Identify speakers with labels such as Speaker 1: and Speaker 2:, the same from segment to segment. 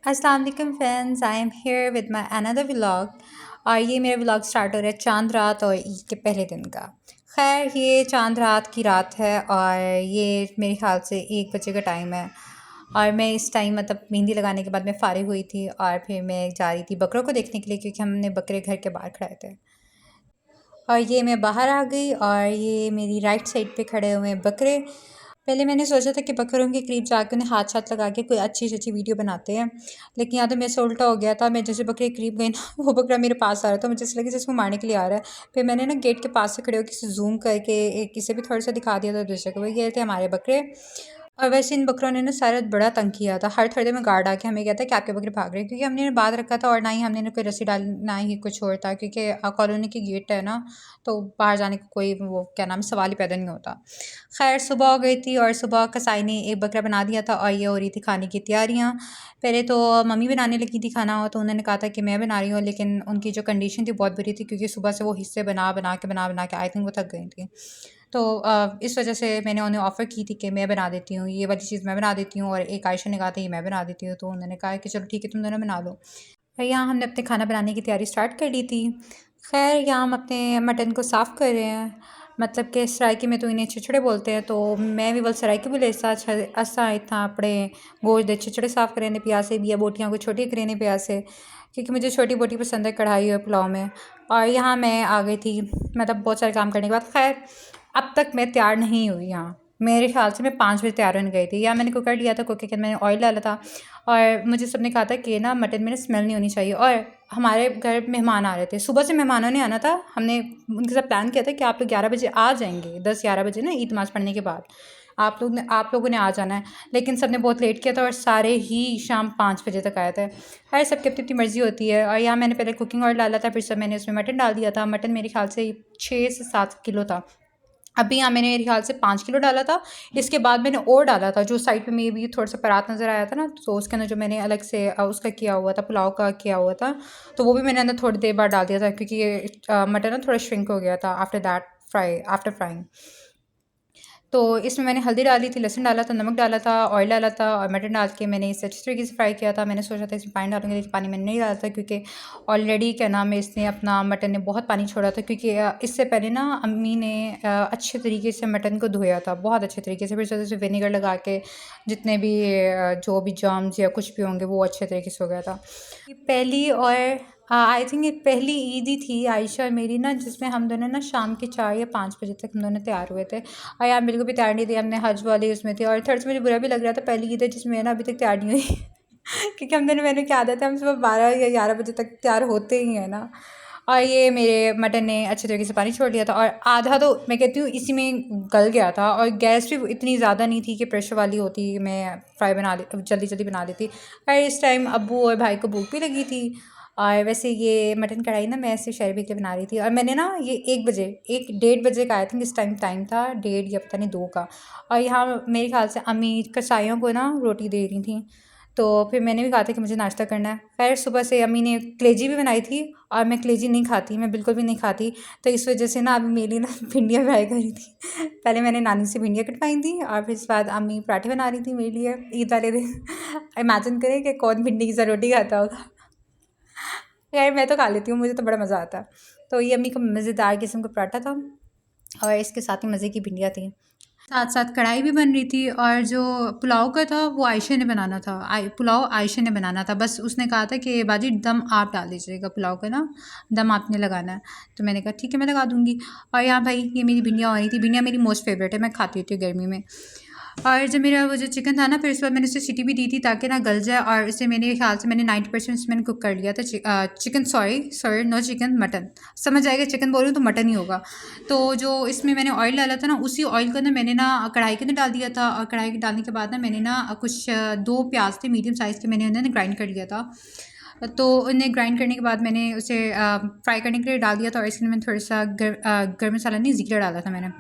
Speaker 1: अस्सलाम वालेकुम friends, I am here with my another vlog. और ये मेरा व्लॉग स्टार्ट हो रहा है चांद रात और ईद के पहले दिन का। खैर, ये चांद रात की रात है और ये मेरे ख्याल से 1 बजे का टाइम है। और मैं इस टाइम मतलब मेहंदी लगाने के बाद मैं फ़ारिग हुई थी और फिर मैं जा रही थी बकरों को देखने के लिए, क्योंकि हमने बकरे घर के बाहर खड़ाए थे। और ये मैं बाहर आ गई और ये मेरी राइट साइड पे खड़े हुए हैं बकरे। पहले मैंने सोचा था कि बकरों के करीब जाकर उन्हें हाथ लगा के कोई अच्छी अच्छी वीडियो बनाते हैं, लेकिन यहाँ तो मेरे से उल्टा हो गया था। मैं जैसे बकरे के करीब गई ना वो बकरा मेरे पास आ रहा था, मुझे ऐसा लगा जैसे वो मारने के लिए आ रहा है। फिर मैंने ना गेट के पास से खड़े होकर किसी जूम करके एक किसी भी थोड़ा सा दिखा दिया था दूसरे को, वही ये थे हमारे बकरे। और वैसे इन बकरों ने ना सारा बड़ा तंग किया था। हर थोड़ी देर में गार्ड आके हमें कहता है कि आपके बकरे भाग रहे हैं, क्योंकि हमने बांध रखा था और ना ही हमने इन्हें कोई रस्सी डाल ना ही कुछ और था, क्योंकि कॉलोनी की गेट है ना, तो बाहर जाने का कोई वो क्या नाम सवाल ही पैदा नहीं होता। खैर, सुबह हो गई थी और सुबह कसाई ने एक बकरा बना दिया था और ये हो रही थी खाने की तैयारियाँ। पहले तो मम्मी बनाने लगी थी खाना, तो उन्होंने कहा था कि मैं बना रही हूँ, लेकिन उनकी जो कंडीशन थी बहुत बुरी थी, क्योंकि सुबह से वो हिस्से बना बना के आई थिंक वो थक गई थी। तो इस वजह से मैंने उन्हें ऑफ़र की थी कि मैं बना देती हूँ, ये वाली चीज़ मैं बना देती हूँ, और एक आयशा ने कहा था ये मैं बना देती हूँ, तो उन्होंने कहा कि चलो ठीक है तुम दोनों बना लो। और यहाँ हमने अपने खाना बनाने की तैयारी स्टार्ट कर ली थी। खैर, यहाँ हम अपने मटन को साफ़ कर रहे हैं, मतलब कि सराइकी में तो इन्हें छिछड़े बोलते हैं, तो मैं भी बल सराइकी बोले असा इतना अपने गोश्त दे छिछड़े साफ़ करें प्याज से बिया बोटियाँ को छोटी करें प्याज से, क्योंकि मुझे छोटी बोटी पसंद है कढ़ाई और पुलाव में। और यहाँ मैं आ गई थी मतलब बहुत सारे काम करने के बाद। खैर, अब तक मैं तैयार नहीं हुई यहाँ। मेरे ख्याल से मैं 5 बजे तैयार होने गई थी। यहाँ मैंने कुकर लिया था, कुकर के अंदर मैंने ऑयल डाला था और मुझे सबने कहा था कि ना मटन में ना स्मेल नहीं होनी चाहिए। और हमारे घर मेहमान आ रहे थे, सुबह से मेहमानों ने आना था। हमने उनके साथ प्लान किया था कि आप लोग 11 बजे आ जाएंगे, 10-11 बजे ना ईद नमाज़ पढ़ने के बाद आप लोगों ने आ जाना है। लेकिन सबने बहुत लेट किया था और सारे ही शाम 5 बजे तक आए थे। खैर, सबकी अपनी अपनी मर्ज़ी होती है। और यहाँ मैंने पहले कुकिंग ऑयल डाला था, फिर सब मैंने उसमें मटन डाल दिया था। मटन मेरे ख्याल से 6 से 7 किलो था। अभी यहाँ मैंने मेरे ख्याल से 5 किलो डाला था। इसके बाद मैंने और डाला था, जो साइड पे में भी थोड़ा सा परात नज़र आया था ना, तो उसके अंदर जो मैंने अलग से उसका किया हुआ था, पुलाव का किया हुआ था, तो वो भी मैंने अंदर थोड़ी देर बाद डाल दिया था, क्योंकि ये मटन ना थोड़ा श्रिंक हो गया था आफ्टर फ्राइंग। तो इसमें मैंने हल्दी डाली थी, लहसुन डाला था, नमक डाला था, ऑयल डाला था और मटन डाल के मैंने इसे अच्छी तरीके से फ्राई किया था। मैंने सोचा था इसमें पानी डालूंगी, लेकिन पानी मैंने नहीं डाला था, क्योंकि ऑलरेडी क्या नाम है इसने अपना मटन ने बहुत पानी छोड़ा था। क्योंकि इससे पहले ना अम्मी ने अच्छे तरीके से मटन को धोया था, बहुत अच्छे तरीके से, फिर से विनेगर लगा के जितने भी जो भी जर्म्स या कुछ भी होंगे वो अच्छे तरीके से हो गया था। ये पहली और आई थिंक ये पहली ईद ही थी आयशा और मेरी ना, जिसमें हम दोनों ना शाम के 4 या 5 बजे तक हम दोनों तैयार हुए थे। और यार बिल्कुल भी तैयार नहीं थी, हमने हज वाली उसमें थे। और थर्ड से मुझे बुरा भी लग रहा था, पहली ईद है जिसमें ना अभी तक तैयार नहीं हुई क्योंकि हम दोनों मैंने क्या आदत है, हम सुबह 12 या 11 बजे तक तैयार होते ही हैं ना। और ये मेरे मटन ने अच्छे तरीके से पानी छोड़ लिया था और आधा तो मैं कहती हूँ इसी में गल गया था। और गैस भी इतनी ज़्यादा नहीं थी कि प्रेशर वाली होती, मैं जल्दी जल्दी बना लेती। और इस टाइम अब्बू और भाई को भूख भी लगी थी। और वैसे ये मटन कढ़ाई ना मैं ऐसे शहर के लिए बना रही थी, और मैंने ना ये 1 बजे 1 डेढ़ बजे का आई थिंक इस टाइम था, डेढ़ या पता नहीं 2 का। और यहाँ मेरे ख्याल से अम्मी कसाइयों को ना रोटी दे रही थी, तो फिर मैंने भी कहा था कि मुझे नाश्ता करना है। खैर, सुबह से अम्मी ने कलेजी भी बनाई थी और मैं कलेजी नहीं खाती, मैं बिल्कुल भी नहीं खाती, तो इस वजह से ना अभी मेरी ना भिंडियाँ फ्राई करी थी पहले मैंने नानी से भिंडियाँ कटवाई थी और फिर इसके बाद अम्मी पराठे बना रही थी मेरे लिए ईद वाले दिन इमेजिन करें कि कौन भिंडी की सा रोटी खाता होगा। यार मैं तो खा लेती हूँ, मुझे तो बड़ा मज़ा आता है। तो ये अम्मी का मज़ेदार किस्म का पराठा था और इसके साथ ही मज़े की भिंडियाँ थी। साथ साथ कढ़ाई भी बन रही थी, और जो पुलाव का था वो आयशा ने बनाना था। पुलाव आयशा ने बनाना था, बस उसने कहा था कि बाजी दम आप डाल दीजिएगा पुलाव का ना, दम आपने लगाना है। तो मैंने कहा ठीक है मैं लगा दूँगी। और यहाँ भाई ये मेरी भिंडियाँ हो रही थी, भिंडियाँ मेरी मोस्ट फेवरेट है, मैं खाती होती हूँ गर्मी में। और जब मेरा वो जो चिकन था ना, फिर उसके बाद मैंने उसे सीटी भी दी थी ताकि ना गल जाए, और इसे मेरे ख्याल से मैंने 90% मैंने कुक कर लिया था। Chicken sorry no chicken mutton, समझ आएगा, चिकन बोल रही हूँ तो मटन ही होगा। तो जो इसमें मैंने ऑयल डाला था ना, उसी ऑयल के अंदर मैंने ना कढ़ाई के अंदर डाल दिया था, और कढ़ाई के डालने के बाद ना मैंने ना कुछ 2 प्याज थे मीडियम साइज़ के, मैंने उन्हें ग्राइंड कर लिया था। तो उन्हें ग्राइंड करने के बाद मैंने उसे फ्राई करने के लिए डाल दिया था, और इसके अंदर मैंने थोड़ा सा गर्म मसाला नहीं, ज़ीरा डाला था मैंने।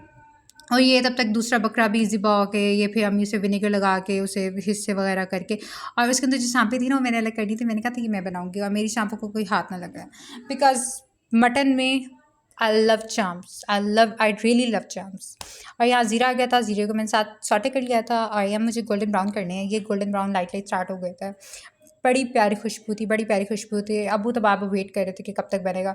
Speaker 1: और ये तब तक दूसरा बकरा भी ज़िबा हो के, ये फिर अम्मी से विनेगर लगा के उसे हिस्से वगैरह करके, और उसके अंदर जो चाँपी थी ना वो मैंने अलग कर दी थी। मैंने कहा था कि मैं बनाऊँगी और मेरी चाँपों को कोई हाथ ना लगाए, बिकॉज़ मटन में आई रियली लव चाम्प्स। और यहाँ ज़ीरा आ गया था, ज़ीरे को मैंने साथ सॉटे कर लिया था, और यहाँ मुझे गोल्डन ब्राउन करने हैं। ये गोल्डन ब्राउन लाइट स्टार्ट हो गया था। बड़ी प्यारी खुशबू थी, बड़ी प्यारी खुशबू थी। अब्बू तो बार-बार वेट कर रहे थे कि कब तक बनेगा।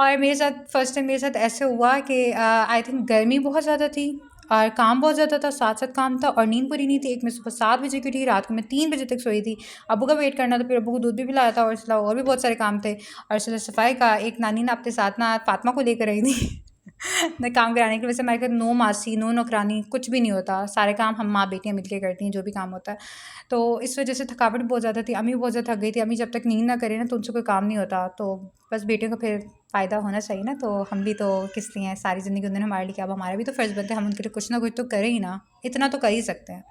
Speaker 1: और मेरे साथ फर्स्ट टाइम मेरे साथ ऐसे हुआ कि आई थिंक गर्मी बहुत ज़्यादा थी और काम बहुत ज़्यादा था, साथ-साथ काम था और नींद पूरी नहीं थी। एक मैं सुबह 7 बजे की उठी, रात को मैं 3 बजे तक सोई थी। अब्बू का वेट करना था, फिर अब्बू को दूध भी पिलाया था और इसके अलावा और भी बहुत सारे काम थे। और इसके अलावा सफाई का एक नानी ना अपने साथ ना फ़ातिमा को लेकर आई थी मैं काम कराने की। वैसे हमारे घर नो मासी, नो नौकरानी, कुछ भी नहीं होता। सारे काम हम माँ बेटियाँ मिलके करती हैं, जो भी काम होता है। तो इस वजह से थकावट भी बहुत ज़्यादा थी। अम्मी भी बहुत ज़्यादा थक गई थी। अम्मी जब तक नींद ना करे ना तो उनसे कोई काम नहीं होता। तो बस बेटियों का फिर फ़ायदा होना चाहिए ना, तो हम भी तो किस लिए हैं, सारी ज़िंदगी उन्होंने हमारे लिए किया। अब हमारा भी तो फ़र्ज़ बनता है हम उनके लिए कुछ ना कुछ तो करें ही ना। इतना तो कर ही सकते हैं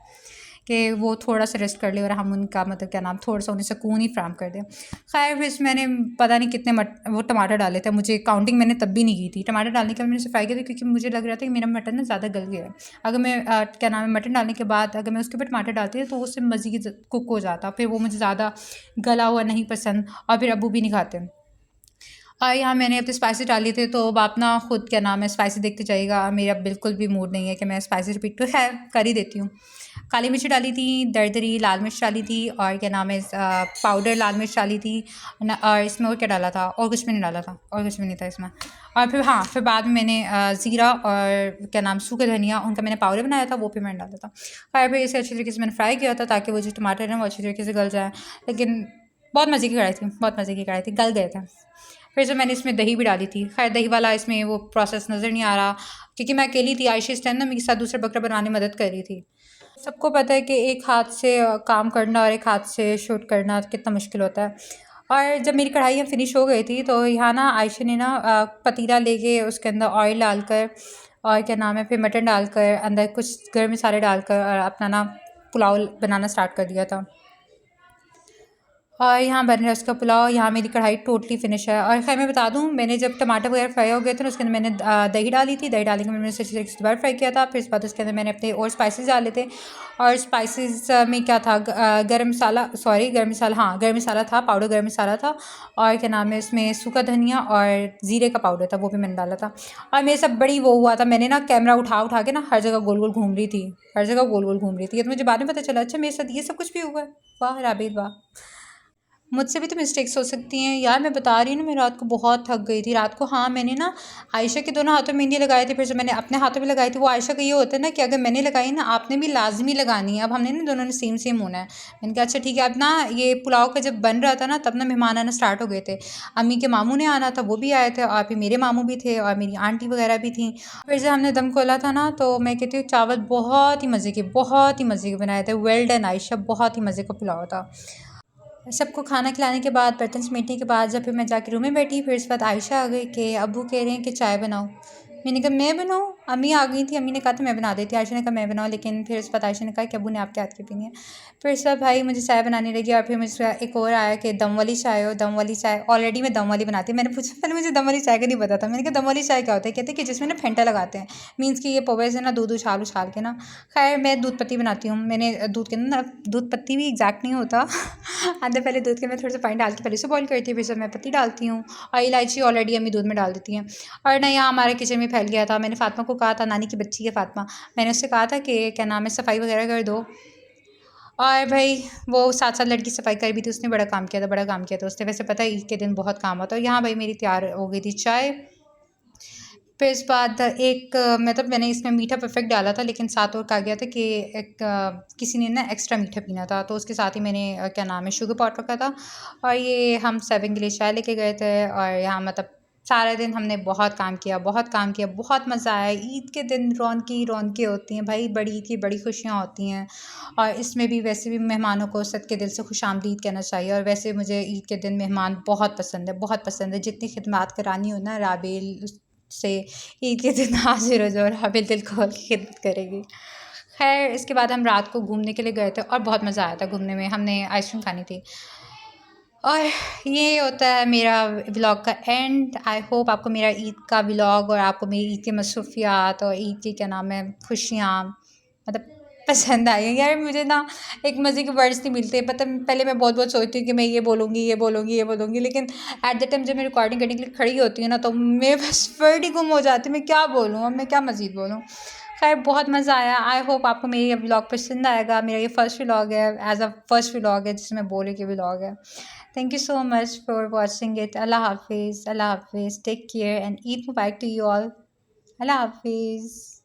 Speaker 1: कि वो थोड़ा सा रेस्ट कर ले और हम उनका मतलब क्या नाम थोड़ा सा उन्हें सुकून ही फ्राहम कर दें। खैर फिर मैंने पता नहीं कितने वो टमाटर डाले थे, मुझे काउंटिंग मैंने तब भी नहीं की थी। टमाटर डालने के बाद मैंने फ्राई किया था क्योंकि मुझे लग रहा था कि मेरा मटन ना ज़्यादा गल गया है। अगर मैं क्या नाम है मटन डालने के बाद अगर मैं उसके ऊपर टमाटर डालती है तो वो उससे मज़ीद कुक हो जाता, फिर वो मुझे ज़्यादा गला हुआ नहीं पसंद और फिर अब्बू भी नहीं खाते। और यहाँ मैंने अपने स्पाइसी डाली थे, तो अब आप ना खुद क्या नाम है स्पाइसी देखते जाइएगा। मेरा बिल्कुल भी मूड नहीं है कि मैं स्पाइसी रिपीट तो है कर ही देती हूँ। काली मिर्च डाली थी, दरदरी लाल मिर्च डाली थी और क्या नाम है पाउडर लाल मिर्च डाली थी और इसमें और क्या डाला था, और कुछ भी नहीं डाला था, और कुछ भी नहीं था इसमें। और फिर हाँ, फिर बाद में मैंने ज़ीरा और क्या नाम सूखा धनिया उनका मैंने पाउडर बनाया था, वो भी मैंने डाला था। फिर इसे अच्छी तरीके से मैंने फ्राई किया था ताकि वो जो टमाटर है वो अच्छी तरीके से गल जाए। लेकिन बहुत मज़े की कढ़ाई थी, बहुत मज़े की कढ़ाई थी, गल गए थे। फिर से मैंने इसमें दही भी डाली थी। खैर दही वाला इसमें वो प्रोसेस नज़र नहीं आ रहा क्योंकि मैं अकेली थी। आयशा इस टाइम ना मेरे साथ दूसरा बकरा बनाने में मदद कर रही थी। सबको पता है कि एक हाथ से काम करना और एक हाथ से शूट करना कितना मुश्किल होता है। और जब मेरी कढ़ाई यहाँ फिनिश हो गई थी तो यहाँ ना आयशा ने ना पतीला लेके उसके अंदर ऑयल डालकर और क्या नाम है फिर मटन डालकर अंदर कुछ गर्म मसाले डालकर और अपना ना पुलाव बनाना स्टार्ट कर दिया था। और यहाँ बन रहा है उसका पुलाव। यहाँ मेरी कढ़ाई टोटली फिनिश है। और खैर मैं बता दूँ, मैंने जब टमाटर वगैरह फ्राई हो गए थे ना उसके अंदर मैंने दही डाली थी। दही डालने के मैंने अच्छी तरीके से दोबारा फ्राई किया था। फिर इस बाद उसके अंदर मैंने अपने और स्पाइसेस डाले थे। और स्पाइसेस में क्या था, गर्म मसाला, सॉरी गर्म मसाला, हाँ गर्म मसाला था, पाउडर गर्म मसाला था। और क्या नाम है इसमें सूखा धनिया और ज़ीरे का पाउडर था, वो भी मैंने डाला था। और मेरे सब बड़ी वो हुआ था, मैंने ना कैमरा उठा उठा के ना हर जगह गोल गोल घूम रही थी, हर जगह गोल गोल घूम रही थी। ये तो मुझे बाद में पता चला, अच्छा मेरे साथ ये सब कुछ भी हुआ है। वाह राबीर वाह, मुझसे भी तो मिस्टेक्स हो सकती हैं यार। मैं बता रही हूँ ना, मैं रात को बहुत थक गई थी रात को। हाँ मैंने ना आयशा के दोनों हाथों में मेहंदी लगाई थी, फिर से मैंने अपने हाथों में लगाई थी। वो आयशा का ये होता है ना कि अगर मैंने लगाई ना आपने भी लाजमी लगानी है। अब हमने ना दोनों ने सेम सेम होना है। मैंने कहा अच्छा ठीक है। अब ना ये पुलाव का जब बन रहा था ना तब ना मेहमान आना स्टार्ट हो गए थे। अम्मी के मामू ने आना था, वो भी आए थे और फिर मेरे मामू भी थे और मेरी आंटी वगैरह भी थी। फिर जब हमने दम खोला था ना तो मैं कहती हूँ चावल बहुत ही मज़े के, बहुत ही मज़े के बनाए थे। वेल डन आयशा, बहुत ही मज़े का पुलाव था। सबको खाना खिलाने के बाद बर्तन समेटने के बाद जब फिर मैं जाके रूम में बैठी, फिर इस बात आयशा आ गई कि अब्बू कह रहे हैं कि चाय बनाओ। मैंने कहा मैं बनाऊँ? अम्मी आ गई थी, अम्मी ने कहा था मैं बना देती, आयशा ने कहा मैं बनाऊँ, लेकिन फिर इस बात आयशा ने कहा कि अब्बू ने आपके हाथ की पीनी है। फिर इस बार भाई मुझे चाय बनाने लगी और फिर मुझे एक और आया कि दम वाली चाय हो, दम वाली चाय। ऑलरेडी मैं दम वाली बनाती, मैंने पूछा पहले मुझे दम वाली चाय का नहीं पता था। मैंने कहा दम वाली चाय क्या होता है? कहते कि जिसमें ना फेंटा लगाते हैं, मीन्स कि ये पौवे से ना दूध उछाल उछाल के ना। खैर मैं दूध पत्ती बनाती हूँ। मैंने दूध के अंदर ना, दूध पत्ती भी एग्जैक्ट नहीं होता अंदर पहले दूध के अंदर थोड़ा सा पानी डाल के पहले से बॉईल करती हूँ, फिर से मैं पत्ती डालती हूँ और इलायची ऑलरेडी अम्मी दूध में डाल देती हैं। और ना यहाँ हमारे किचन में फैल गया था। मैंने फातिमा को कहा था, नानी की बच्ची है फातिमा, मैंने उससे कहा था कि क्या नाम है सफाई वगैरह कर दो। और भाई वो साथ साथ लड़की सफाई कर भी थी, उसने बड़ा काम किया था, बड़ा काम किया था उसने। वैसे पता है ईद के दिन बहुत काम होता है। यहाँ भाई मेरी तैयार हो गई थी चाय। फिर इस बाद एक मतलब मैंने इसमें मीठा परफेक्ट डाला था, लेकिन साथ और कहा गया था कि एक किसी ने ना एक्स्ट्रा मीठा पीना था, तो उसके साथ ही मैंने क्या नाम है शुगर पॉट रखा था। और ये हम सर्विंग के लिए चाय लेके गए थे। और यहाँ मतलब सारे दिन हमने बहुत काम किया, बहुत काम किया, बहुत मज़ा आया। ईद के दिन रौनक ही रौनकें होती हैं भाई, बड़ी ईद की बड़ी खुशियाँ होती हैं। और इसमें भी वैसे भी मेहमानों को सदके दिल से खुशामदीद कहना चाहिए। और वैसे मुझे ईद के दिन मेहमान बहुत पसंद है, बहुत पसंद है। जितनी खिदमत करानी हो ना राबेल से, ईद के दिन हाजिर हो जाओ, राबेल दिल खोल के खिदमत करेगी। खैर इसके बाद हम रात को घूमने के लिए गए थे और बहुत मज़ा आया था घूमने में। हमने आइसक्रीम खानी थी। और ये होता है मेरा व्लॉग का एंड। आई होप आपको मेरा ईद का व्लॉग और आपको मेरी ईद की मसरूफियात और ईद की क्या नाम है खुशियाँ मतलब पसंद आई है। यार मुझे ना एक मज़े के वर्ड्स नहीं मिलते। पता पहले मैं बहुत बहुत सोचती हूँ कि मैं ये बोलूँगी, ये बोलूँगी, ये बोलूँगी, लेकिन एट द टाइम जब मैं रिकॉर्डिंग करने के लिए खड़ी होती हूँ ना तो मेरे बस वर्ड ही गुम हो जाते हैं। मैं क्या बोलूँ, अब मैं क्या मज़ीद बोलूँ। खैर बहुत मज़ा आया। आई होप आपको मेरी ये व्लॉग पसंद आएगा। मेरा ये फर्स्ट व्लॉग है, एज़ अ फर्स्ट व्लॉग है जिसमें बोले कि व्लॉग है। Thank you so much for watching it. अल्लाह हाफिज़, अल्लाह हाफिज़, टेक केयर एंड ईद मुबारक टू यू ऑल। अल्लाह हाफिज़।